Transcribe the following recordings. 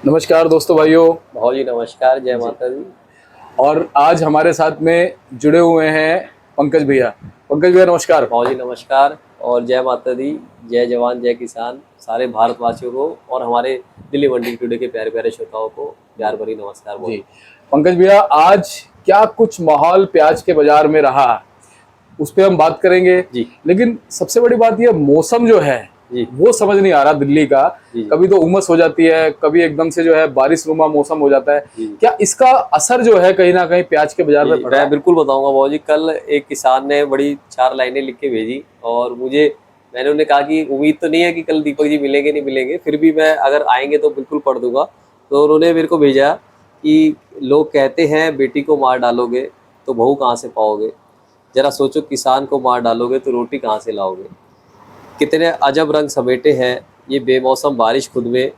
नमस्कार दोस्तों भाइयों। भाव जी नमस्कार, जय माता दी। और आज हमारे साथ में जुड़े हुए हैं पंकज भैया। पंकज भैया नमस्कार। भाव जी नमस्कार और जय माता दी। जय जवान जय किसान सारे भारतवासियों को और हमारे दिल्ली मंडी टुडे के प्यारे प्यारे श्रोताओं को प्यार भरी नमस्कार जी बोल। पंकज भैया, आज क्या कुछ माहौल प्याज के बाजार में रहा उस पर हम बात करेंगे। जी लेकिन सबसे बड़ी बात यह मौसम जो है जी वो समझ नहीं आ रहा दिल्ली का। जी कभी तो उमस हो जाती है, कभी एकदम से जो है बारिश नुमा मौसम हो जाता है। जी क्या इसका असर जो है कहीं ना कहीं प्याज के बाजार जी में पड़ रहा मैं है? बिल्कुल बताऊंगा भाव जी। कल एक किसान ने बड़ी 4 लाइनें लिख के भेजी और मैंने उन्हें कहा कि उम्मीद तो नहीं है कि कल दीपक जी मिलेंगे नहीं मिलेंगे, फिर भी मैं अगर आएंगे तो बिल्कुल पढ़ दूंगा। तो उन्होंने मेरे को भेजा कि लोग कहते हैं बेटी को मार डालोगे तो बहू कहाँ से पाओगे, जरा सोचो किसान को मार डालोगे तो रोटी कहाँ से लाओगे। कितने अजब रंग समेटे हैं ये बेमौसम बारिश खुद में।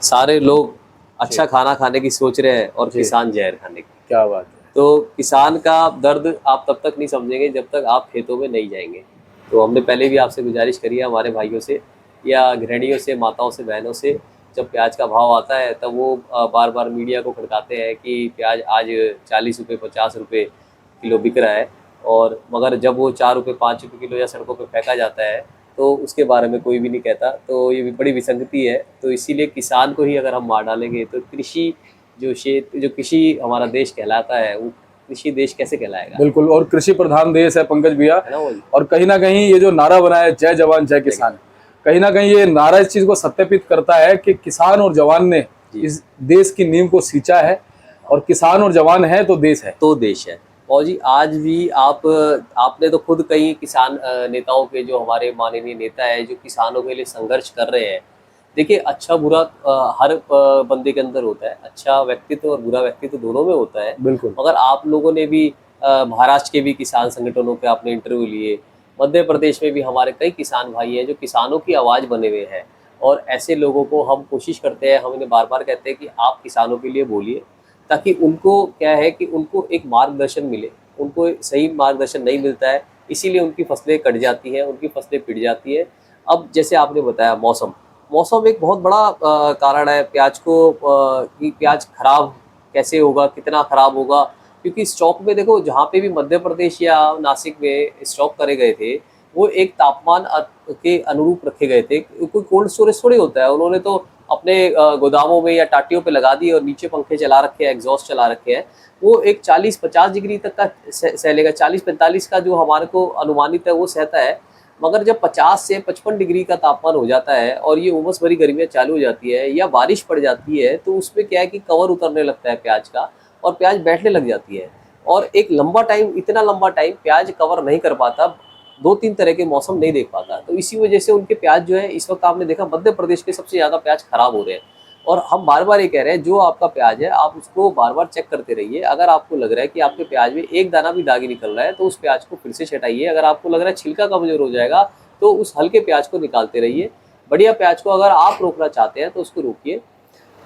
सारे लोग अच्छा जी खाना खाने की सोच रहे हैं और जी, किसान जहर खाने की। क्या बात है। तो किसान का दर्द आप तब तक नहीं समझेंगे जब तक आप खेतों में नहीं जाएंगे। तो हमने पहले भी आपसे गुजारिश करी है हमारे भाइयों से या गृहिणियों से, माताओं से, बहनों से, जब प्याज का भाव आता है तब वो बार बार मीडिया को खड़काते हैं कि प्याज आज 40 रुपये 50 रुपये किलो बिक रहा है, और मगर जब वो 4 रुपये 5 रुपये किलो या सड़कों पर फेंका जाता है तो उसके बारे में कोई भी नहीं कहता। तो ये भी बड़ी विसंगति है। तो इसीलिए किसान को ही अगर हम मार डालेंगे तो जो कृषि हमारा देश कहलाता है वो कृषि देश कैसे कहलाएगा। बिल्कुल, और कृषि प्रधान देश है पंकज भैया। है ना वो जी। और कहीं ना कहीं ये जो नारा बना है जय जवान जय किसान, कहीं ना कहीं ये नारा इस चीज को सत्यापित करता है कि किसान और जवान ने जी इस देश की नींव को सींचा है। और किसान और जवान है तो देश है। तो देश है। और जी आज भी आपने तो खुद कई किसान नेताओं के, जो हमारे माननीय नेता है जो किसानों के लिए संघर्ष कर रहे हैं। देखिए अच्छा बुरा हर बंदे के अंदर होता है, अच्छा व्यक्तित्व और बुरा व्यक्तित्व दोनों में होता है। बिल्कुल मगर आप लोगों ने भी महाराष्ट्र के भी किसान संगठनों के आपने इंटरव्यू लिए, मध्य प्रदेश में भी हमारे कई किसान भाई हैं जो किसानों की आवाज़ बने हुए हैं। और ऐसे लोगों को हम कोशिश करते हैं, हम इन्हें बार बार कहते हैं कि आप किसानों के लिए बोलिए, ताकि उनको क्या है कि उनको एक मार्गदर्शन मिले। उनको सही मार्गदर्शन नहीं मिलता है, इसीलिए उनकी फसलें कट जाती हैं, उनकी फसलें पिट जाती हैं। अब जैसे आपने बताया मौसम, मौसम एक बहुत बड़ा कारण है प्याज को कि प्याज खराब कैसे होगा, कितना खराब होगा। क्योंकि स्टॉक में देखो, जहाँ पे भी मध्य प्रदेश या नासिक में स्टॉक करे गए थे वो एक तापमान के अनुरूप रखे गए थे। कोई कोल्ड स्टोरेज थोड़ी होता है। उन्होंने तो अपने गोदामों में या टाटियों पे लगा दी और नीचे पंखे चला रखे हैं, एग्जॉस्ट चला रखे हैं। वो एक 40-50 डिग्री तक का सह लेगा, 40-45 का जो हमारे को अनुमानित है वो सहता है। मगर जब 50 से 55 डिग्री का तापमान हो जाता है और ये उमस भरी गर्मियाँ चालू हो जाती है या बारिश पड़ जाती है, तो उसमें क्या है कि कवर उतरने लगता है प्याज का और प्याज बैठने लग जाती है। और एक लंबा टाइम, इतना लंबा टाइम प्याज कवर नहीं कर पाता, 2-3 तरह के मौसम नहीं देख पाता। तो इसी वजह से उनके प्याज जो है इस वक्त आपने देखा मध्य प्रदेश के सबसे ज़्यादा प्याज खराब हो रहे हैं। और हम बार बार ये कह रहे हैं जो आपका प्याज है आप उसको बार बार चेक करते रहिए। अगर आपको लग रहा है कि आपके प्याज में एक दाना भी दागी निकल रहा है तो उस प्याज को फिर से छटाइए। अगर आपको लग रहा है छिलका कमजोर हो जाएगा तो उस हल्के प्याज को निकालते रहिए। बढ़िया प्याज को अगर आप रोकना चाहते हैं तो उसको रोकिए।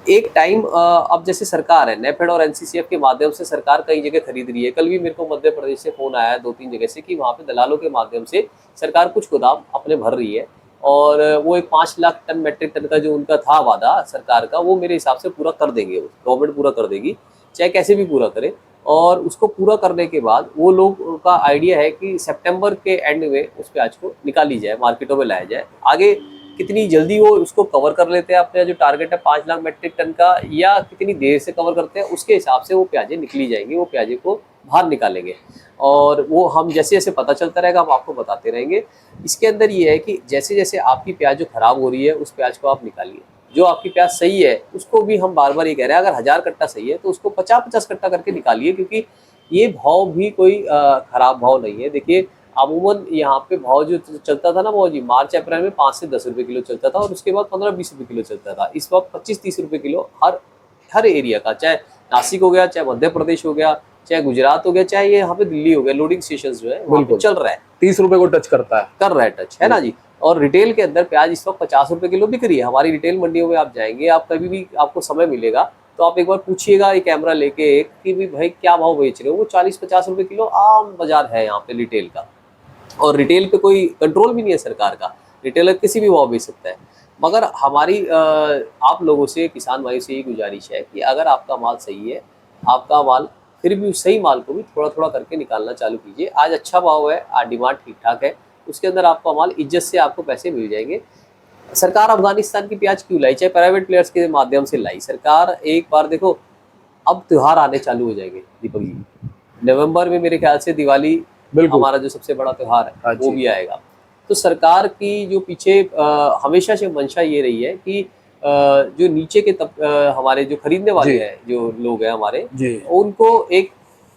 एक टाइम अब जैसे सरकार है, नेफेड और एनसीसीएफ के माध्यम से सरकार कई जगह खरीद रही है। कल भी मेरे को मध्य प्रदेश से फोन आया है 2-3 जगह से कि वहाँ पे दलालों के माध्यम से सरकार कुछ गोदाम अपने भर रही है। और वो एक 5 लाख टन मेट्रिक टन का जो उनका था वादा सरकार का, वो मेरे हिसाब से पूरा कर देंगे, वो गवर्नमेंट पूरा कर देगी, चाहे कैसे भी पूरा करे। और उसको पूरा करने के बाद वो लोग का आइडिया है कि सितंबर के एंड में उस प्याज को निकाली जाए, मार्केटों में लाया जाए। आगे कितनी जल्दी वो उसको कवर कर लेते हैं, अपने जो टारगेट है 5 लाख मेट्रिक टन का, या कितनी देर से कवर करते हैं, उसके हिसाब से वो प्याजें निकली जाएंगी, वो प्याजें को बाहर निकालेंगे। और वो हम जैसे जैसे पता चलता रहेगा हम आपको बताते रहेंगे। इसके अंदर ये है कि जैसे जैसे आपकी प्याज जो खराब हो रही है उस प्याज को आप निकालिए। जो आपकी प्याज सही है उसको भी हम बार बार ये कह रहे हैं, अगर 1000 कट्टा सही है तो उसको 50-50 कट्टा करके निकालिए। क्योंकि ये भाव भी कोई खराब भाव नहीं है। देखिए अमूमन यहाँ पे भाव जो चलता था ना भाव जी, मार्च अप्रैल में 5 से 10 रुपये किलो चलता था और उसके बाद 15-20 रुपये किलो चलता था। इस वक्त 25-30 रुपये किलो हर एरिया का, चाहे नासिक हो गया, चाहे मध्य प्रदेश हो गया, चाहे गुजरात हो गया, चाहे ये यहाँ पे दिल्ली हो गया, लोडिंग स्टेशन जो है वहाँ पे चल रहा है। 30 रुपए को टच करता है, कर रहा है टच, है ना जी। और रिटेल के अंदर प्याज इस वक्त 50 रुपये किलो बिक रही है। हमारी रिटेल मंडियों में आप जाएंगे, आप कभी भी आपको समय मिलेगा तो आप एक बार पूछिएगा ये कैमरा लेके कि भाई क्या भाव बेच रहे हो। वो 40-50 रुपये किलो आम बाजार है यहाँ पे रिटेल का। और रिटेल पे कोई कंट्रोल भी नहीं है सरकार का, रिटेलर किसी भी भाव बेच सकता है। मगर हमारी आप लोगों से, किसान भाई से ये गुजारिश है कि अगर आपका माल सही है, आपका माल फिर भी उस सही माल को भी थोड़ा थोड़ा करके निकालना चालू कीजिए। आज अच्छा भाव है, आज डिमांड ठीक ठाक है, उसके अंदर आपका माल इज्जत से आपको पैसे मिल जाएंगे। सरकार अफगानिस्तान की प्याज क्यों लाई, चाहे प्राइवेट प्लेयर्स के माध्यम से लाई सरकार। एक बार देखो, अब त्योहार आने चालू हो जाएंगे दीपक जी। नवंबर में मेरे ख्याल से दिवाली, बिल्कुल। हमारा जो सबसे बड़ा त्योहार है, हाँ वो जी। भी आएगा। तो सरकार की जो पीछे हमेशा से मंशा ये रही है कि जो नीचे के हमारे जो खरीदने जी वाले हैं, जो लोग हैं हमारे, जी। उनको एक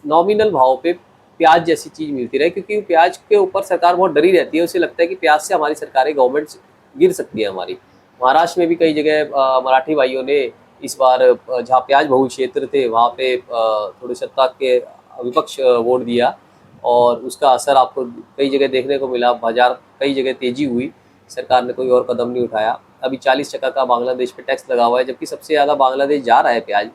नॉमिनल भाव पे प्याज जैसी चीज मिलती रहे, क्योंकि प्याज के ऊपर सरकार बहुत डरी रहती है। उसे लगता है कि प्याज से हमारी सरकारी गवर्नमेंट गिर सकती है हमारी। महाराष्ट्र में भी कई जगह मराठी भाइयों ने इस बार जहाँ प्याज बहुल क्षेत्र थे वहाँ पे थोड़ी सत्ता के विपक्ष वोट दिया, और उसका असर आपको कई जगह देखने को मिला। बाजार कई जगह तेजी हुई, सरकार ने कोई और कदम नहीं उठाया। अभी 40% का बांग्लादेश पे टैक्स लगा हुआ है, जबकि सबसे ज़्यादा बांग्लादेश जा रहा है प्याज,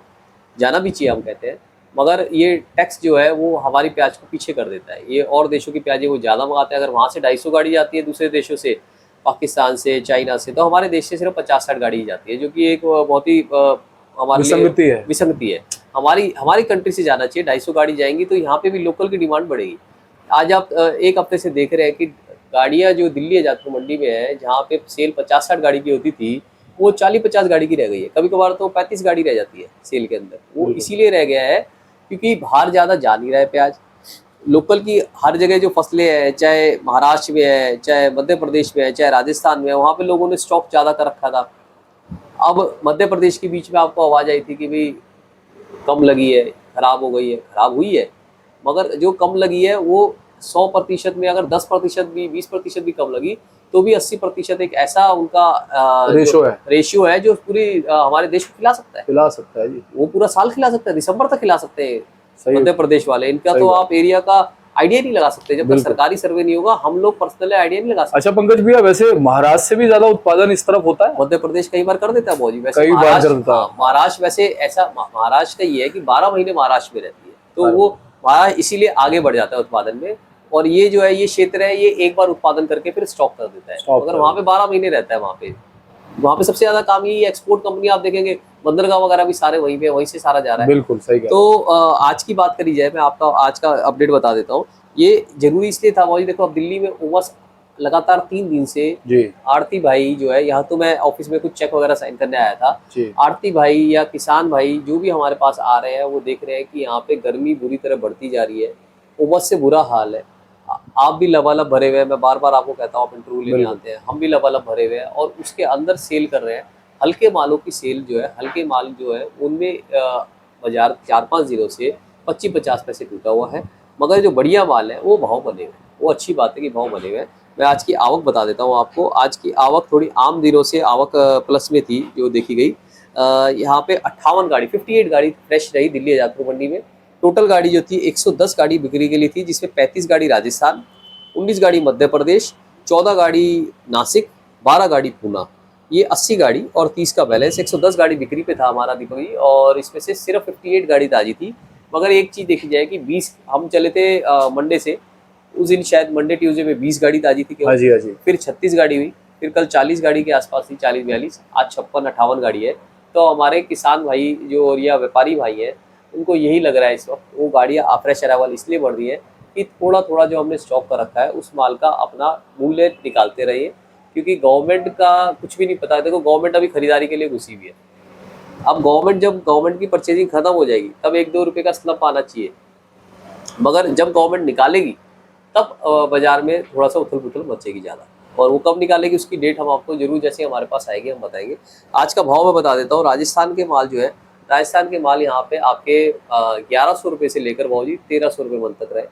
जाना भी चाहिए हम कहते हैं। मगर ये टैक्स जो है वो हमारी प्याज को पीछे कर देता है। ये और देशों की प्याजें वो ज़्यादा मंगाते हैं। अगर वहाँ से 250 गाड़ी जाती है दूसरे देशों से, पाकिस्तान से, चाइना से, तो हमारे देश से सिर्फ 50-60 गाड़ी ही जाती है, जो कि एक बहुत ही हमारे लिए विसंगति है। विसंगति है। हमारी हमारी कंट्री से जाना चाहिए। 250 गाड़ी जाएंगी तो यहाँ पे भी लोकल की डिमांड बढ़ेगी। आज आप एक हफ्ते से देख रहे हैं कि गाड़ियाँ जो दिल्ली जादपुर मंडी में है, जहाँ पे सेल 50-60 गाड़ी की होती थी, वो 40-50 गाड़ी की रह गई है। कभी कभार तो 35 गाड़ी रह जाती है सेल के अंदर। वो बिल्कुल। इसीलिए रह गया है क्योंकि बाहर ज़्यादा जा नहीं रहा है प्याज। लोकल की हर जगह जो फसलें हैं, चाहे महाराष्ट्र में है, चाहे मध्य प्रदेश में है, चाहे राजस्थान में है, वहाँ पे लोगों ने स्टॉक ज़्यादा कर रखा था। अब मध्य प्रदेश के बीच में आपको आवाज़ आई थी कि भाई कम लगी है, खराब हो गई है, खराब हुई है। मगर जो कम लगी है वो 100% में अगर 10% भी, 20% भी कम लगी, तो भी 80% एक ऐसा उनका रेशियो है जो पूरी हमारे देश को खिला सकता है। खिला सकता है जी। वो पूरा साल खिला सकता है, दिसंबर तक खिला सकते हैं सही। मध्य प्रदेश वाले। इनका सही तो बात। आप एरिया का आइडिया नहीं लगा सकते जब तक बिल्कुल। सरकारी सर्वे नहीं होगा। हम लोग पर्सनली आइडिया नहीं लगा सकते। अच्छा पंकज भैया, वैसे महाराष्ट्र से भी ज्यादा उत्पादन इस तरफ होता है? मध्य प्रदेश कई बार कर देता है मौजी। वैसे कई बार महाराष्ट्र, कर देता है। हाँ, महाराष्ट्र वैसे ऐसा, महाराष्ट्र का ये है कि 12 महीने महाराष्ट्र में रहती है, तो वो महाराष्ट्र इसीलिए आगे बढ़ जाता है उत्पादन में। और ये जो है, ये क्षेत्र है, ये एक बार उत्पादन करके फिर स्टॉक कर देता है। अगर वहाँ पे 12 महीने रहता है, वहाँ पे सबसे ज्यादा काम यही एक्सपोर्ट कंपनी आप देखेंगे, बंदरगाह वगैरह भी सारे वहीं पे, वहीं से सारा जा रहा है। बिल्कुल सही कहा। तो आज की बात करी जाए, मैं आपका आज का अपडेट बता देता हूँ। ये जरूरी इसलिए था मौजी, देखो अब दिल्ली में उमस लगातार 3 दिन से जी आड़ती भाई जो है, यहाँ तो मैं ऑफिस में कुछ चेक वगैरह साइन करने आया था, जी। आड़ती भाई या किसान भाई जो भी हमारे पास आ रहे हैं, वो देख रहे हैं कि यहाँ पे गर्मी बुरी तरह बढ़ती जा रही है, उमस से बुरा हाल है। आप भी लबालब भरे हुए हैं, मैं बार बार आपको कहता हूँ, आप इंटरव्यू लेने आते हैं, हम भी लबालब भरे हुए हैं, और उसके अंदर सेल कर रहे हैं। हल्के मालों की सेल जो है, हल्के माल जो है उनमें बाजार 4-5 दिनों से 25-50 पैसे टूटा हुआ है। मगर जो बढ़िया माल है वो भाव बने हुए हैं। वो अच्छी बात है कि भाव बने हुए हैं। मैं आज की आवक बता देता हूँ आपको। आज की आवक थोड़ी आम दिनों से आवक प्लस में थी जो देखी गई। यहाँ पे 58 गाड़ी फ्रेश रही दिल्ली आजादपुर मंडी में। टोटल गाड़ी जो थी 110 गाड़ी बिक्री के लिए थी, जिसमें 35 गाड़ी राजस्थान, 19 गाड़ी मध्य प्रदेश, 14 गाड़ी नासिक, 12 गाड़ी पूना। ये 80 गाड़ी और 30 का बैलेंस, 110 गाड़ी बिक्री पे था हमारा दीपक जी। और इसमें से सिर्फ 58 गाड़ी ताजी थी। मगर एक चीज़ देखी जाए कि 20 हम चले थे मंडे से, उस दिन शायद मंडे ट्यूसडे में 20 गाड़ी ताजी थी हाँ जी, हाँ जी। फिर 36 गाड़ी हुई, फिर कल 40 गाड़ी के आसपास थी, 40-42, आज 56-58 गाड़ी है। तो हमारे किसान भाई जो और या व्यापारी भाई हैं, उनको यही लग रहा है इस वक्त, वो गाड़ियाँ फ्रेश अराइवल इसलिए बढ़ रही है कि थोड़ा थोड़ा जो हमने स्टॉक कर रखा है उस माल का अपना मूल्य निकालते रहिए, क्योंकि गवर्नमेंट का कुछ भी नहीं पता है। देखो गवर्नमेंट अभी खरीदारी के लिए घुसी हुई है। अब जब गवर्नमेंट की परचेजिंग खत्म हो जाएगी तब 1-2 रुपये का स्लप आना चाहिए, मगर जब गवर्नमेंट निकालेगी तब बाजार में थोड़ा सा उथल पुथल मचेगी ज़्यादा। और वो कब निकालेगी उसकी डेट हम आपको जरूर जैसे हमारे पास आएगी हम बताएंगे। आज का भाव मैं बता देता हूँ। राजस्थान के माल जो है, राजस्थान के माल यहाँ पे आपके 1100 रुपये से लेकर भाव जी 1300 रुपये मन तक रहे।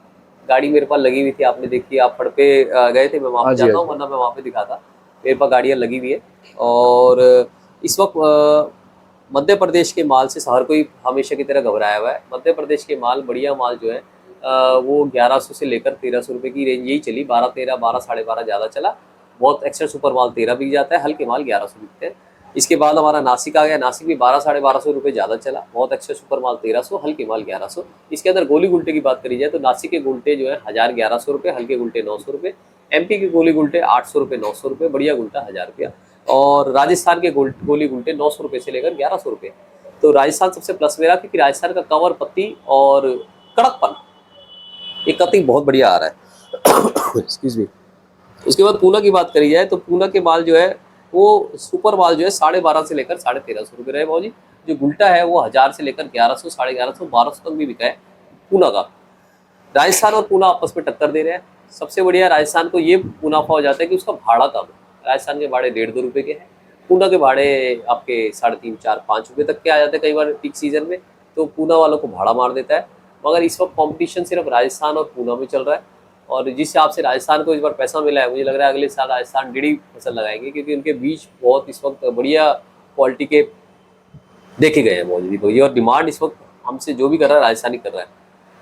गाड़ी मेरे पास लगी हुई थी, आपने देखी, आप फड़ पे गए थे, मैं वहाँ पे जाता हूँ, वरना मैं वहाँ पे दिखाता। मेरे पास गाड़ियाँ लगी हुई है। और इस वक्त मध्य प्रदेश के माल से हर कोई हमेशा की तरह घबराया हुआ है। मध्य प्रदेश के माल, बढ़िया माल जो है वो 1100 से लेकर 1300 रुपये की रेंज यही चली। 12-13, 12-12.5 ज़्यादा चला। बहुत एक्स्ट्रा सुपर माल 13 बिक जाता है, हल्के माल 1100 बिकते हैं। इसके बाद हमारा नासिक आ गया। नासिक भी 12-12.5 रुपये ज़्यादा चला। बहुत एक्स्ट्रा सुपर माल 1300, हल्के माल 1100। इसके अंदर गोली गुल्टे की बात करी जाए तो नासिक के गुल्टे जो है 1000-1100 रुपये, हल्के गुल्टे 900 रुपये। MP के गोली गुल्टे 800 रुपये, 900 रुपये, बढ़िया गुल्टा 1000 रुपया। और राजस्थान के गोली गुलटे 900 रुपये से लेकर 1100 रुपये। तो राजस्थान सबसे प्लस मेरा, क्योंकि राजस्थान का कवर पत्ती और कड़कपन, ये कटिंग बहुत बढ़िया आ रहा है। Excuse me. उसके बाद पूना की बात करी जाए तो पूना के माल जो है वो सुपर माल जो है 1250 से लेकर 1350 रुपये रहे भाजी। जो गुल्टा है वो 1000 से लेकर 1100, 1150, 1200 तक भी बिका है पूना का। राजस्थान और पूना आपस में टक्कर दे रहे हैं। सबसे बढ़िया राजस्थान को ये मुनाफा हो जाता है कि उसका भाड़ा कम है। राजस्थान के भाड़े 1.5-2 रुपये के हैं, पूना के भाड़े आपके 3.5, 4, 5 रुपये तक के आ जाते हैं कई बार पीक सीजन में, तो पूना वालों को भाड़ा मार देता है। मगर इस वक्त कंपटीशन सिर्फ राजस्थान और पूना में चल रहा है, और जिस हिसाब से राजस्थान को इस बार पैसा मिला है, मुझे लग रहा है अगले साल राजस्थान डेढ़ी फसल लगाएंगे, क्योंकि उनके बीज बहुत इस वक्त बढ़िया क्वालिटी के देखे गए हैं मौजूद, और डिमांड इस वक्त हमसे जो भी कर रहा है राजस्थानी कर रहा है।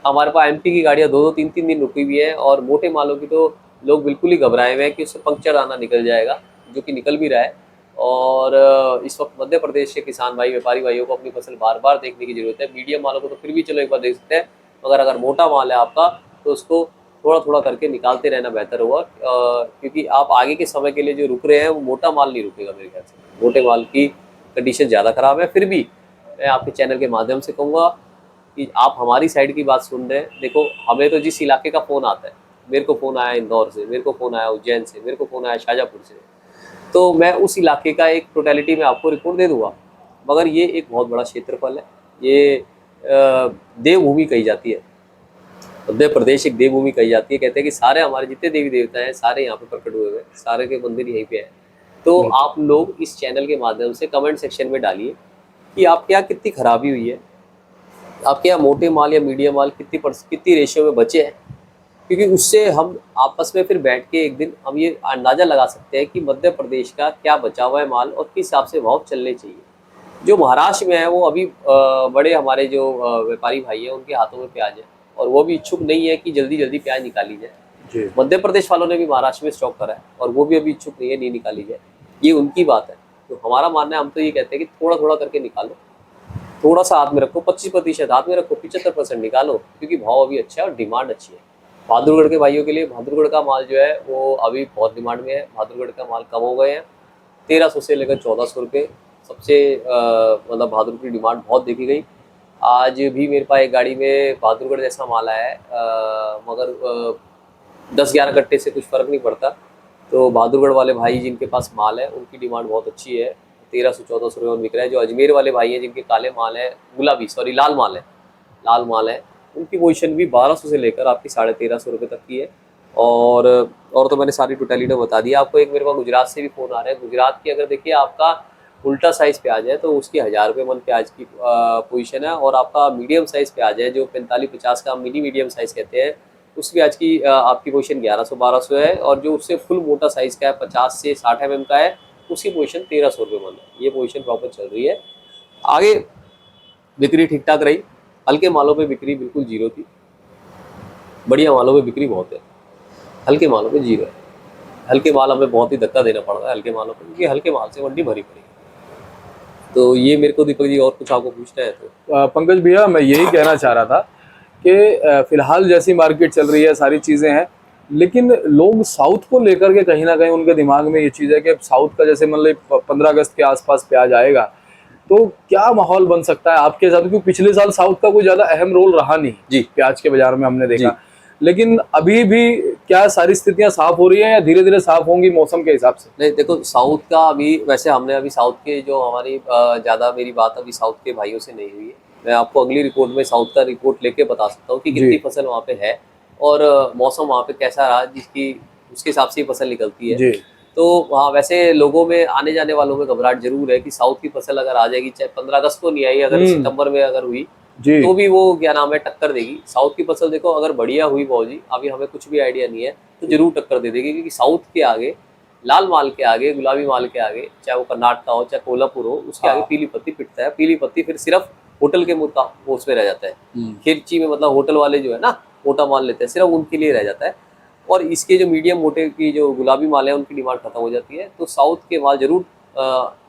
हमारे पास एमपी की गाड़ियाँ 2-2, 3-3 दिन रुकी हुई है, और मोटे मालों की तो लोग बिल्कुल ही घबराए हुए हैं कि उससे पंक्चर आना निकल जाएगा, जो कि निकल भी रहा है। और इस वक्त मध्य प्रदेश के किसान भाई, व्यापारी भाइयों को अपनी फसल बार बार देखने की जरूरत है। मीडियम मालों को तो फिर भी चलो एक बार देख सकते हैं, मगर अगर मोटा माल है आपका तो उसको थोड़ा थोड़ा करके निकालते रहना बेहतर होगा, क्योंकि आप आगे के समय के लिए जो रुक रहे हैं वो मोटा माल नहीं रुकेगा मेरे ख्याल से। मोटे माल की कंडीशन ज़्यादा ख़राब है। फिर भी मैं आपके चैनल के माध्यम से कहूँगा कि आप हमारी साइड की बात सुन रहे हैं। देखो, हमें तो जिस इलाके का फ़ोन आता है, मेरे को फ़ोन आया इंदौर से, मेरे को फ़ोन आया उज्जैन से, मेरे को फ़ोन आया शाहजहाँपुर से, तो मैं उस इलाके का एक टोटलिटी में आपको रिपोर्ट दे दूँगा। मगर ये एक बहुत बड़ा क्षेत्रफल है, ये देवभूमि कही जाती है। मध्य प्रदेश एक देवभूमि कही जाती है। कहते हैं कि सारे हमारे जितने देवी देवता हैं सारे यहाँ पे प्रकट हुए हैं, सारे के मंदिर यहीं पे हैं। तो आप लोग इस चैनल के माध्यम से कमेंट सेक्शन में डालिए कि आपके यहाँ कितनी खराबी हुई है, आपके यहाँ मोटे माल या मीडियम माल कितनी रेशियो में बचे हैं, क्योंकि उससे हम आपस में फिर बैठ के एक दिन हम ये अंदाज़ा लगा सकते हैं कि मध्य प्रदेश का क्या बचा हुआ है माल और किस हिसाब से भाव चलने चाहिए। जो महाराष्ट्र में है वो अभी बड़े हमारे जो व्यापारी भाई हैं उनके हाथों में प्याज है, और वो भी इच्छुक नहीं है कि जल्दी जल्दी प्याज निकाली जाए। मध्य प्रदेश वालों ने भी महाराष्ट्र में स्टॉक करा है, और वो भी अभी इच्छुक नहीं है नहीं निकाली जाए। ये उनकी बात है। तो हमारा मानना है, हम तो ये कहते हैं कि थोड़ा थोड़ा करके निकालो, थोड़ा सा हाथ में रखो, 25% हाथ में रखो, 75% निकालो, क्योंकि भाव अभी अच्छा है और डिमांड अच्छी है। बहादुरगढ़ के भाइयों के लिए बहादुरगढ़ का माल जो है वो अभी बहुत डिमांड में है। बहादुरगढ़ का माल कम हो गए हैं, 1300 से लेकर 1400 रुपये सबसे मतलब बहादुरगढ़ की डिमांड बहुत देखी गई। आज भी मेरे पास एक गाड़ी में बहादुरगढ़ जैसा माल आया है, मगर 10-11 कट्टे से कुछ फ़र्क नहीं पड़ता। तो बहादुरगढ़ वाले भाई जिनके पास माल है उनकी डिमांड बहुत अच्छी है, 1300-1400 रुपये में बिक रहा है। जो अजमेर वाले भाई हैं जिनके काले माल है, लाल माल है, उनकी पोजीशन भी 1200 से लेकर आपकी 1350 रुपये तक की है। और तो मैंने सारी टोटलिटी बता दी आपको। एक मेरे पास गुजरात से भी फ़ोन आ रहा है। गुजरात की अगर देखिए आपका उल्टा साइज़ प्याज है तो उसकी 1000 रुपये मन प्याज की पोजीशन है, और आपका मीडियम साइज़ प्याज है जो 45-50 का मिनी मीडियम साइज़ कहते हैं, उस प्याज की आपकी पोजीशन 1100-1200 है। और जो उससे फुल मोटा साइज़ का है 50 से 60 mm का है, उसकी पोजीशन 1300 रुपये मन है। ये पोजीशन प्रॉपर चल रही है। आगे बिक्री ठीक ठाक रही, हल्के मालों पे बिक्री बिल्कुल जीरो थी, बढ़िया मालों पे बिक्री बहुत है, हल्के मालों पे जीरो है। हल्के माल हमें बहुत ही धक्का देना पड़ रहा है हल्के मालों पे, क्योंकि हल्के माल से मंडी भरी पड़ी है। तो ये मेरे को दीपक जी और कुछ आपको पूछना है तो पंकज भैया, मैं यही कहना चाह रहा था कि फिलहाल जैसी मार्केट चल रही है सारी चीज़ें हैं, लेकिन लोग साउथ को लेकर के कहीं ना कहीं उनके दिमाग में ये चीज़ है कि साउथ का जैसे मतलब 15 अगस्त के आसपास प्याज आएगा तो क्या माहौल बन सकता है आपके हिसाब से? क्योंकि पिछले साल साउथ का कोई ज़्यादा अहम रोल रहा नहीं जी प्याज के बाजार में, हमने देखा। लेकिन अभी भी क्या सारी स्थितियां साफ हो रही हैं या धीरे धीरे साफ होंगी मौसम के हिसाब से? नहीं, देखो साउथ का अभी वैसे हमने अभी साउथ के जो हमारी ज़्यादा मेरी बात अभी साउथ के भाइयों से नहीं हुई है। मैं आपको अगली रिपोर्ट में साउथ का रिपोर्ट लेके बता सकता हूँ कि कितनी फसल वहाँ पे है और मौसम वहाँ पे कैसा रहा, जिसकी उसके हिसाब से फसल निकलती है। तो वहाँ वैसे लोगों में आने जाने वालों में घबराहट जरूर है कि साउथ की फसल अगर आ जाएगी, चाहे 15 अगस्त को नहीं आई, अगर सितंबर में अगर हुई तो भी वो क्या नाम है टक्कर देगी। साउथ की फसल देखो अगर बढ़िया हुई बाबूजी, अभी हमें कुछ भी आइडिया नहीं है, तो जरूर टक्कर दे देगी। क्योंकि साउथ के आगे, लाल माल के आगे, गुलाबी माल के आगे, चाहे वो कर्नाटक हो चाहे कोल्हापुर हो, उसके आगे पीली पत्ती पिटता है। पीली पत्ती फिर सिर्फ होटल के उसमें रह जाता है, खिरची में, मतलब होटल वाले जो है ना मोटा माल लेते हैं, सिर्फ उनके लिए रह जाता है। और इसके जो मीडियम मोटे की जो गुलाबी माल है उनकी डिमांड खत्म हो जाती है। तो साउथ के माल जरूर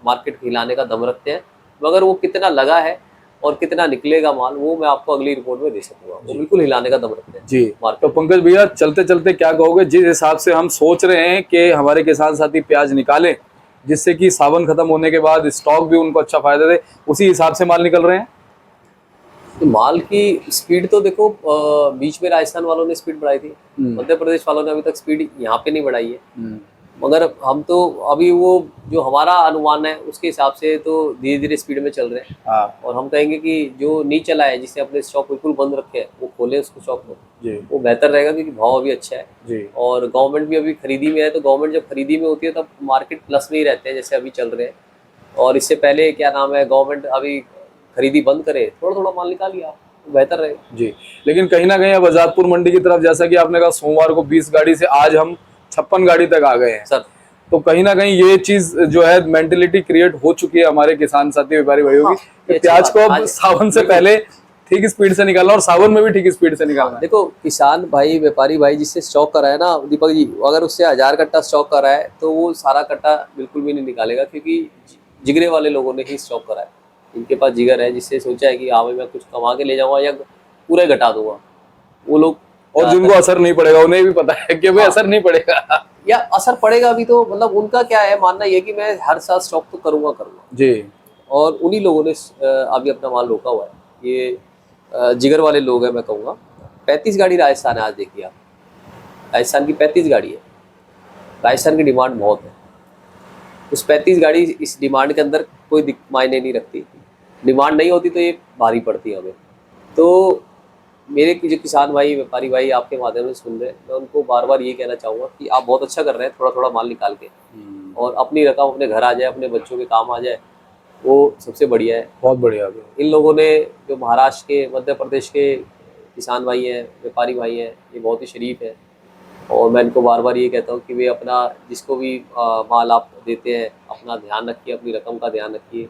मार्केट हिलाने का दम रखते हैं, मगर वो कितना लगा है और कितना निकलेगा माल वो मैं आपको अगली रिपोर्ट में दे सकूंगा। वो बिल्कुल हिलाने का दम रखते हैं जी। तो पंकज भैया चलते चलते क्या कहोगे, जिस हिसाब से हम सोच रहे हैं कि हमारे किसान साथी प्याज निकालें, जिससे कि सावन खत्म होने के बाद स्टॉक भी उनको अच्छा फायदा दे, उसी हिसाब से माल निकल रहे हैं? तो माल की स्पीड तो देखो, बीच में राजस्थान वालों ने स्पीड बढ़ाई थी, मध्य प्रदेश वालों ने अभी तक स्पीड यहाँ पे नहीं बढ़ाई है। मगर हम तो अभी वो जो हमारा अनुमान है उसके हिसाब से तो धीरे धीरे स्पीड में चल रहे हैं। हाँ और हम कहेंगे कि जो नहीं चला है, जिसने अपने स्टॉक बिल्कुल बंद रखे हैं, वो खोले उसको स्टॉक को, जी वो बेहतर रहेगा, क्योंकि भाव अभी अच्छा है। जी और गवर्नमेंट भी अभी खरीदी में है, तो गवर्नमेंट जब खरीदी में होती है तब मार्केट प्लस में ही रहते हैं, जैसे अभी चल रहे हैं। और इससे पहले क्या नाम है, गवर्नमेंट अभी खरीदी बंद करे, थोड़ा थोड़ा माल निकाल लिया, तो बेहतर रहेगा। जी। लेकिन कहीं ना कहीं अब आजादपुर मंडी की तरफ, जैसा कि आपने कहा सोमवार को 20 गाड़ी से आज हम 56 गाड़ी तक आ गए हैं, सर तो कहीं ना कहीं ये चीज जो है मेंटेलिटी क्रिएट हो चुकी है हमारे किसान साथी व्यापारी भाइयों की, हाँ, कि ये अच्छी प्याज को बात अब आज सावन से बिल्कुल। पहले ठीक स्पीड से निकालना और सावन में भी ठीक स्पीड से निकालना है। देखो, किसान भाई व्यापारी भाई जिससे स्टॉक करा है ना दीपक जी, अगर उससे 1000 कट्टा स्टॉक करा है तो वो सारा कट्टा बिल्कुल भी नहीं निकालेगा, क्योंकि जिगरे वाले लोगों ने ही स्टॉक करा है। इनके पास जिगर है, जिससे सोचा है कि हाँ भाई मैं कुछ कमा के ले जाऊंगा या पूरा घटा दूंगा, वो लोग और जिनको असर नहीं पड़ेगा उन्हें भी पता है कि भाई हाँ। असर नहीं पड़ेगा। या असर पड़ेगा भी तो मतलब उनका क्या है मानना, ये कि मैं हर साल स्टॉक तो करूंगा करूंगा। जी और उन्हीं लोगों ने अभी अपना माल रोका हुआ है। ये जिगर वाले लोग हैं, मैं कहूँगा। 35 गाड़ी राजस्थान है, आज देखिए आप, राजस्थान की 35 गाड़ी है। राजस्थान की डिमांड बहुत है, उस 35 गाड़ी इस डिमांड के अंदर कोई मायने नहीं रखती। डिमांड नहीं होती तो ये भारी पड़ती है हमें। तो मेरे जो किसान भाई व्यापारी भाई आपके माध्यम से सुन रहे हैं, मैं उनको बार बार ये कहना चाहूँगा कि आप बहुत अच्छा कर रहे हैं, थोड़ा थोड़ा माल निकाल के, और अपनी रकम अपने घर आ जाए, अपने बच्चों के काम आ जाए, वो सबसे बढ़िया है। बहुत बढ़िया। इन लोगों ने, जो महाराष्ट्र के, मध्य प्रदेश के किसान भाई हैं, व्यापारी भाई हैं, ये बहुत ही शरीफ है। और मैं इनको बार बार ये कहता हूँ कि वे अपना, जिसको भी माल आप देते हैं, अपना ध्यान रखिए, अपनी रकम का ध्यान रखिए।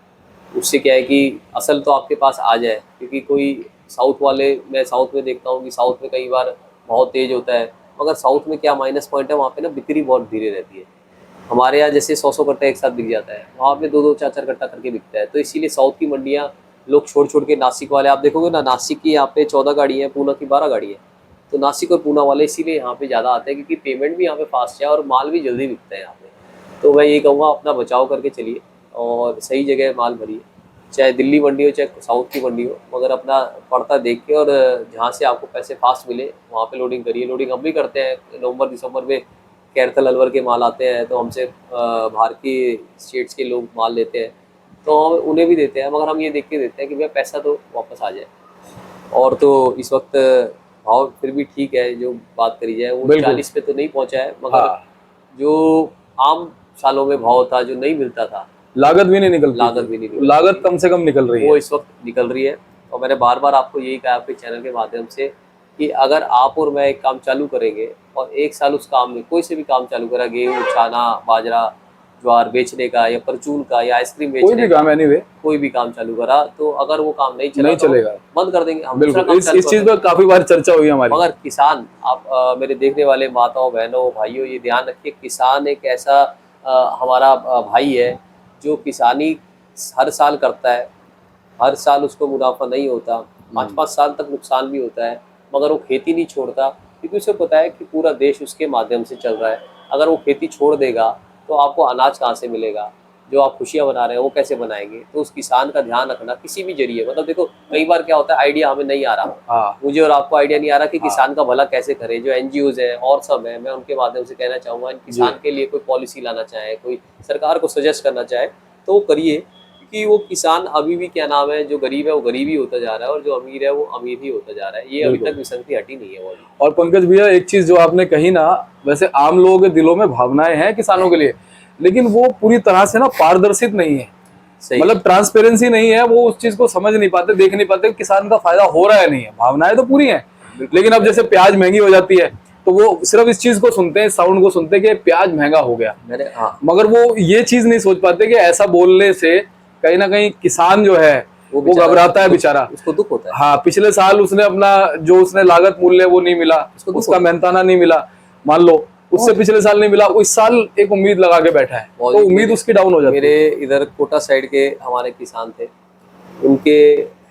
उससे क्या है कि असल तो आपके पास आ जाए, क्योंकि कोई साउथ वाले, मैं साउथ में देखता हूँ कि साउथ में कई बार बहुत तेज़ होता है, मगर साउथ में क्या माइनस पॉइंट है, वहाँ पे ना बिक्री बहुत धीरे रहती है। हमारे यहाँ जैसे 100 कट्टा एक साथ बिक जाता है, वहाँ पे 2-2 4-4 कट्टा करके बिकता है। तो इसीलिए साउथ की मंडियाँ लोग छोड़ छोड़ के, नासिक वाले आप देखोगे ना, नासिक की यहाँ पे 14 गाड़ी है, पूना की 12 गाड़ी है। तो नासिक और पूना वाले इसीलिए यहाँ पे ज़्यादा आते हैं, क्योंकि पेमेंट भी यहाँ पे फास्ट है और माल भी जल्दी बिकता है यहाँ पे। तो मैं ये कहूँगा, अपना बचाव करके चलिए और सही जगह माल भरिए, चाहे दिल्ली मंडी हो चाहे साउथ की मंडी हो, मगर अपना पड़ता देख के, और जहाँ से आपको पैसे फास्ट मिले वहाँ पे लोडिंग करिए। लोडिंग हम भी करते हैं, नवंबर दिसंबर में कैरथल अलवर के माल आते हैं, तो हमसे बाहर की स्टेट्स के लोग माल लेते हैं, तो हम उन्हें भी देते हैं, मगर हम ये देख के देते हैं कि भैया पैसा तो वापस आ जाए। और तो इस वक्त भाव फिर भी ठीक है, जो बात करी जाए वो 40 पे तो नहीं पहुंचा है, मगर जो आम सालों में भाव था, जो नहीं मिलता था, लागत भी नहीं निकलती, लागत भी नहीं निकलती, लागत कम से कम निकल रही है, वो इस वक्त निकल रही है। और मैंने बार बार आपको यही कहा आपके चैनल के माध्यम से कि अगर आप और मैं एक काम चालू करेंगे और 1 साल उस काम में, कोई से भी काम चालू करा, गेहूँ, चना, बाजरा, ज्वार बेचने का, या परचून का, या आइसक्रीम बेचने का, कोई भी काम चालू करा, तो अगर वो काम नहीं चला, नहीं चलेगा, तो बंद कर देंगे हम। बिल्कुल, इस चीज पर काफी बार चर्चा हुई हमारी। मगर किसान, आप मेरे देखने वाले माताओं बहनों भाइयों, ये ध्यान रखिए, किसान एक ऐसा हमारा भाई है जो किसानी हर साल करता है, हर साल उसको मुनाफा नहीं होता, 5-5 साल तक नुकसान भी होता है, मगर वो खेती नहीं छोड़ता, क्योंकि उसे पता है कि पूरा देश उसके माध्यम से चल रहा है। अगर वो खेती छोड़ देगा तो आपको अनाज कहाँ से मिलेगा, जो आप खुशियाँ बना रहे हैं वो कैसे बनाएंगे। तो उस किसान का ध्यान रखना किसी भी जरिए, मतलब देखो कई बार क्या होता है, आइडिया हमें नहीं आ रहा, मुझे और आपको आइडिया नहीं आ रहा कि किसान का भला कैसे करें। जो NGOs है और सब है, मैं उनके माध्यम से कहना चाहूँगा, किसान के लिए कोई पॉलिसी लाना चाहे, कोई सरकार को सजेस्ट करना चाहे तो वो करिए, क्योंकि वो किसान अभी भी क्या नाम है, जो गरीब है वो गरीब ही होता जा रहा है, और जो अमीर है वो अमीर ही होता जा रहा है। ये अभी तक विसंगति हटी नहीं है वो। और पंकज भैया, एक चीज जो आपने कही ना, वैसे आम लोगों के दिलों में भावनाएं हैं किसानों के लिए, लेकिन वो पूरी तरह से ना पारदर्शित नहीं है, मतलब ट्रांसपेरेंसी नहीं है, वो उस चीज को समझ नहीं पाते, देख नहीं पाते किसान का फायदा हो रहा है नहीं है। भावनाएं तो पूरी हैं, लेकिन अब जैसे प्याज महंगी हो जाती है तो वो सिर्फ इस चीज को सुनते हैं, साउंड को सुनते हैं कि प्याज महंगा हो गया, मगर वो ये चीज नहीं सोच पाते कि ऐसा बोलने से कहीं ना कहीं किसान जो है वो घबराता है बेचारा, उसको दुख होता है। हाँ, पिछले साल उसने अपना जो उसने लागत मूल्य वो नहीं मिला, उसका मेहनताना नहीं मिला, मान लो उससे पिछले साल नहीं मिला, इस साल एक उम्मीद लगा के बैठा है, तो उम्मीद उसकी डाउन हो जाती है। मेरे इधर कोटा साइड के हमारे किसान थे, उनके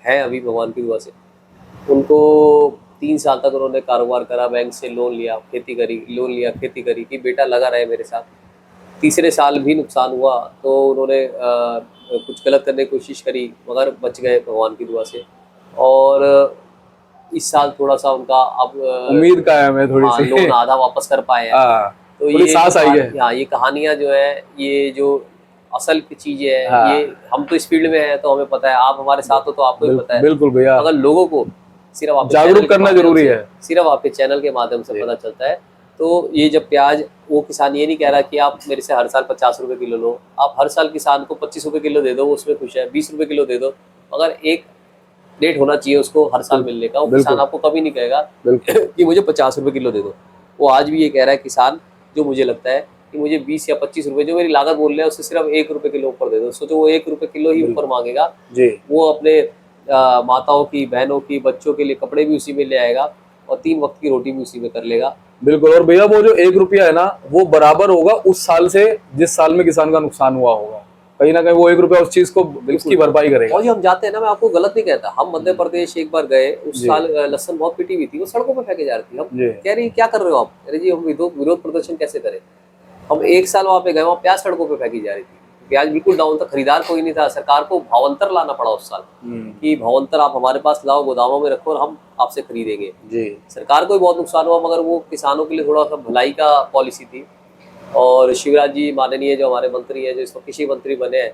हैं अभी भगवान की दुआ से, उनको 3 साल तक उन्होंने कारोबार करा, बैंक से लोन लिया, खेती करी, लोन लिया, खेती करी कि बेटा लगा रहे मेरे साथ। तीसरे साल भी नुकसान हुआ तो उन्होंने कुछ गलत करने की कोशिश करी, मगर बच गए भगवान की दुआ से। और इस साल थोड़ा सा उनका अब उम्मीद कायम है थोड़ी हाँ, सी। लोन आधा वापस कर पाए हैं। हाँ, तो थोड़ी ये सांस आई है। हाँ, ये कहानियां जो है, ये जो असल की चीजें है, हाँ, ये हम तो इस फील्ड में हैं तो हमें पता है, आप हमारे साथ हो तो आपको भी पता है। बिल्कुल भैया, अगर लोगों को सिर्फ आपके जागरूक चैनल के करना माध्यम जरूरी से, है। सिर्फ आपके चैनल के माध्यम से जी। पता चलता है। तो ये जब प्याज, वो किसान ये नहीं कह रहा कि आप मेरे से हर साल 50 रुपए किलो लो, आप हर साल किसान को 25 रुपए किलो दे दो, वो उसमें खुश है। 20 रुपए किलो दे दो, मगर एक रेट होना चाहिए उसको हर साल मिलने का। वो किसान बिल्कुल आपको कभी नहीं कहेगा बिल्कुल। कि मुझे 50 रुपए किलो दे दो। वो आज भी ये कह रहा है किसान, जो मुझे लगता है कि मुझे 20 या 25 रुपए जो मेरी लागत बोल रहे हैं, उससे सिर्फ 1 रुपए किलो ऊपर दे दो। सोचो, वो 1 रुपए किलो ही ऊपर मांगेगा। जी, वो अपने माताओं की, बहनों की, बच्चों के लिए कपड़े भी उसी में ले आएगा और 3 वक्त की रोटी भी उसी में कर लेगा। बिल्कुल। और भैया वो जो 1 रुपया है ना, वो बराबर होगा उस साल से जिस साल में किसान का नुकसान हुआ होगा। कहीं ना कहीं वो 1 रुपया उस चीज को, उसकी भरपाई करेगा। और ये हम जाते हैं ना, मैं आपको गलत नहीं कहता, हम मध्य प्रदेश एक बार गए, उस जी। साल लहसुन बहुत पिटी हुई थी, वो सड़कों पे फेंके जा रही थी। हम जी। कह रही क्या कर रहे हो आप? अरे जी, हम विरोध प्रदर्शन कैसे करें? हम एक साल वहाँ पे गए, वहाँ प्याज सड़कों पे फेंकी जा रही थी, प्याज बिल्कुल डाउन था, खरीदार कोई नहीं था। सरकार को भावांतर लाना पड़ा उस साल कि भावांतर आप हमारे पास लाओ, गोदामों में रखो और हम आपसे खरीदेंगे। जी। सरकार को भी बहुत नुकसान हुआ, मगर वो किसानों के लिए थोड़ा सा भलाई का पॉलिसी थी। और शिवराज जी माननीय जो हमारे मंत्री हैं, जो इस वक्त कृषि मंत्री बने हैं,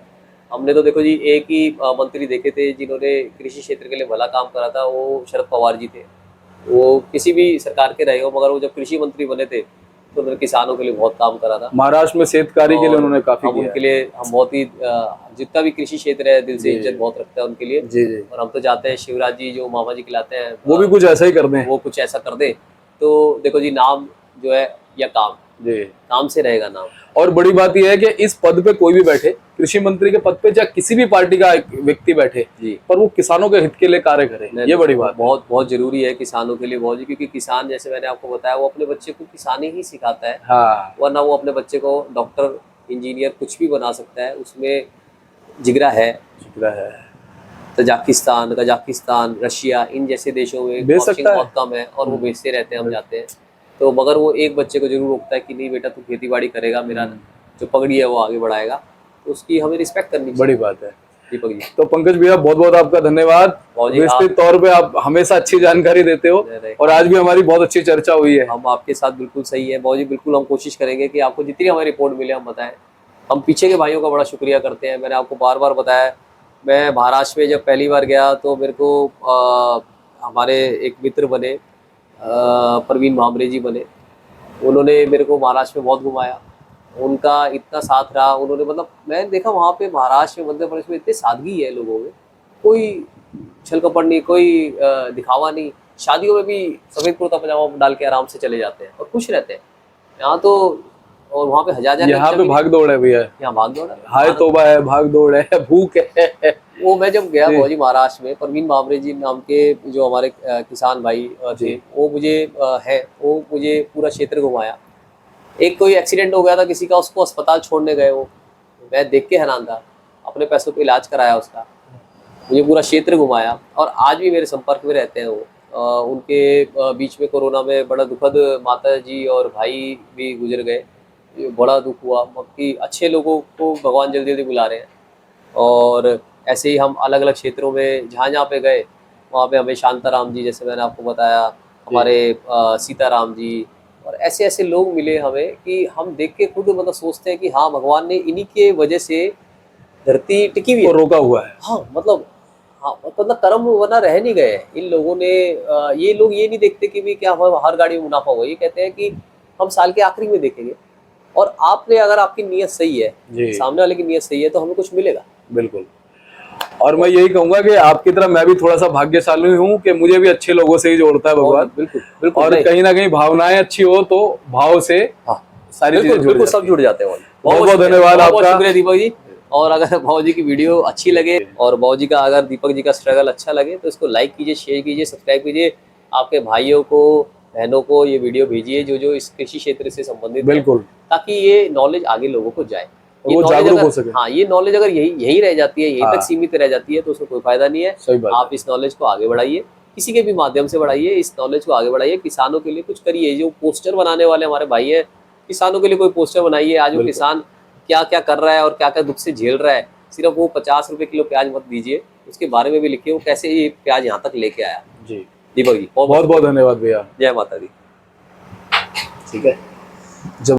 हमने तो देखो जी एक ही मंत्री देखे थे जिन्होंने कृषि क्षेत्र के लिए भला काम करा था, वो शरद पवार जी थे। वो किसी भी सरकार के रहे हो, मगर वो जब कृषि मंत्री बने थे तो उन्होंने किसानों के लिए बहुत काम करा था। महाराष्ट्र में शेतकारी के लिए और उन्होंने काफी हम किया उनके है। लिए, हम बहुत ही जितना भी कृषि क्षेत्र है, दिल से जी। इज्जत बहुत रखते हैं उनके लिए। जी जी। और हम तो चाहते हैं शिवराज जी जो मामा जी खिलाते हैं, वो भी कुछ ऐसा ही कर दें। वो कुछ ऐसा कर दे तो देखो जी, नाम जो है या काम, जी। काम से रहेगा नाम। और बड़ी बात यह है कि इस पद पे कोई भी बैठे, कृषि मंत्री के पद पे चाहे किसी भी पार्टी का एक व्यक्ति बैठे जी, पर वो किसानों के हित के लिए कार्य करे, ये बड़ी बात है। बहुत बहुत जरूरी है किसानों के लिए, बहुत, क्योंकि किसान, जैसे मैंने आपको बताया, वो अपने बच्चे को किसानी ही सिखाता है। हाँ, वरना वो अपने बच्चे को डॉक्टर, इंजीनियर कुछ भी बना सकता है, उसमें जिगरा है। जिगरा है। तजाकिस्तान, कजाकिस्तान, रशिया, इन जैसे देशों में बेच कॉस्टिंग सकता है। बहुत कम है और वो बेचते रहते हैं, हम जाते हैं तो। मगर वो एक बच्चे को जरूर रोकता है कि नहीं बेटा, तू खेती बाड़ी करेगा, मेरा जो पगड़ी है वो आगे बढ़ाएगा, तो उसकी हमें रिस्पेक्ट करनी चाहिए। बड़ी बात है दीपक जी। तो पंकज भैया, बहुत बहुत आपका धन्यवाद। बहुत जी, विस्तृत तौर पे आप हमेशा अच्छी जानकारी देते हो और आज भी हमारी बहुत अच्छी चर्चा हुई है। हम आपके साथ बिल्कुल सही है बहुत जी, बिल्कुल हम कोशिश करेंगे कि आपको जितनी हमारी रिपोर्ट मिले हम बताएं। हम पीछे के भाइयों का बड़ा शुक्रिया करते हैं। मैंने आपको बार बार बताया, मैं महाराष्ट्र में जब पहली बार गया तो मेरे को हमारे एक मित्र बने, प्रवीण भामरे जी बने, उन्होंने मेरे को महाराष्ट्र में बहुत घुमाया। उनका इतना साथ रहा, उन्होंने, मतलब मैंने देखा वहाँ पे महाराष्ट्र में, मध्य प्रदेश में इतनी सादगी है लोगों में, कोई छल कपट नहीं, कोई दिखावा नहीं। शादियों में भी सफेद कुर्ता पजामा डाल के आराम से चले जाते हैं और खुश रहते हैं। यहाँ तो, और वहाँ पे हजार यहाँ पे भाग दौड़ है भैया, यहाँ भाग दौड़ है, हाय तौबा है, भाग दौड़ है, भूख है। वो मैं जब गया जी महाराष्ट्र में, प्रवीण भामरे जी नाम के जो हमारे किसान भाई थे, वो मुझे पूरा क्षेत्र घुमाया। एक कोई एक्सीडेंट हो गया था किसी का, उसको अस्पताल छोड़ने गए, वो मैं देख के हैरान था, अपने पैसों पे इलाज कराया उसका, मुझे पूरा क्षेत्र घुमाया। और आज भी मेरे संपर्क में रहते हैं वो। उनके बीच में कोरोना में बड़ा दुखद, माता जी और भाई भी गुजर गए, बड़ा दुख हुआ। बाकी अच्छे लोगों को भगवान जल्दी जल्दी बुला रहे हैं। और ऐसे ही हम अलग अलग क्षेत्रों में जहाँ जहाँ पे गए, वहाँ पे हमें शांताराम जी, जैसे मैंने आपको बताया, हमारे सीताराम जी, और ऐसे ऐसे लोग मिले हमें कि हम देख के खुद मतलब सोचते हैं कि हाँ, भगवान ने इन्हीं के वजह से धरती टिकी हुई है, रोका हुआ है। हाँ, मतलब हाँ, मतलब कर्म वरना रह नहीं गए इन लोगों ने। ये लोग ये नहीं देखते कि भी क्या हर गाड़ी में मुनाफा हुआ, ये कहते हैं कि हम साल के आखिरी में देखेंगे। और आपने, अगर आपकी नीयत सही है, सामने वाले की नीयत सही है, तो हमें कुछ मिलेगा। बिल्कुल। और मैं यही कहूंगा कि आपकी तरह मैं भी थोड़ा सा भाग्यशाली हूँ कि मुझे भी अच्छे लोगों से ही जोड़ता है भगवान। बिल्कुल बिल्कुल। और कहीं ना कहीं भावनाएं अच्छी हो तो भाव से सारी चीजें बिल्कुल सब जुड़ जाते हैं। बहुत बहुत धन्यवाद आपका, शुक्रिया दीपक जी। और अगर भाव जी की वीडियो अच्छी लगे और भाव जी का, अगर दीपक जी का स्ट्रगल अच्छा लगे, तो इसको लाइक कीजिए, शेयर कीजिए, सब्सक्राइब कीजिए। आपके भाइयों को, बहनों को ये वीडियो भेजिए जो इस कृषि क्षेत्र से संबंधित, बिल्कुल, ताकि ये नॉलेज आगे लोगों को जाए, वो जागरूक हो सके। हाँ, ये नॉलेज अगर यही रह जाती है, यहीं तक सीमित रह जाती है, तो उसमें कोई फायदा नहीं है। सही बात। आप इस नॉलेज को आगे बढ़ाइए, किसी के भी माध्यम से बढ़ाइए, इस नॉलेज को आगे बढ़ाइए, किसानों के लिए कुछ करिए। जो पोस्टर बनाने वाले हमारे भाई हैं, किसानों के लिए कोई पोस्टर बनाइए। आज वो किसान क्या क्या कर रहा है और क्या क्या दुख से झेल रहा है। सिर्फ वो 50 रुपए किलो प्याज मत दीजिए, उसके बारे में भी लिखिए वो कैसे ये प्याज यहाँ तक लेके आया। जी, दीपक जी बहुत बहुत धन्यवाद भैया। जय माता दी। ठीक है। जब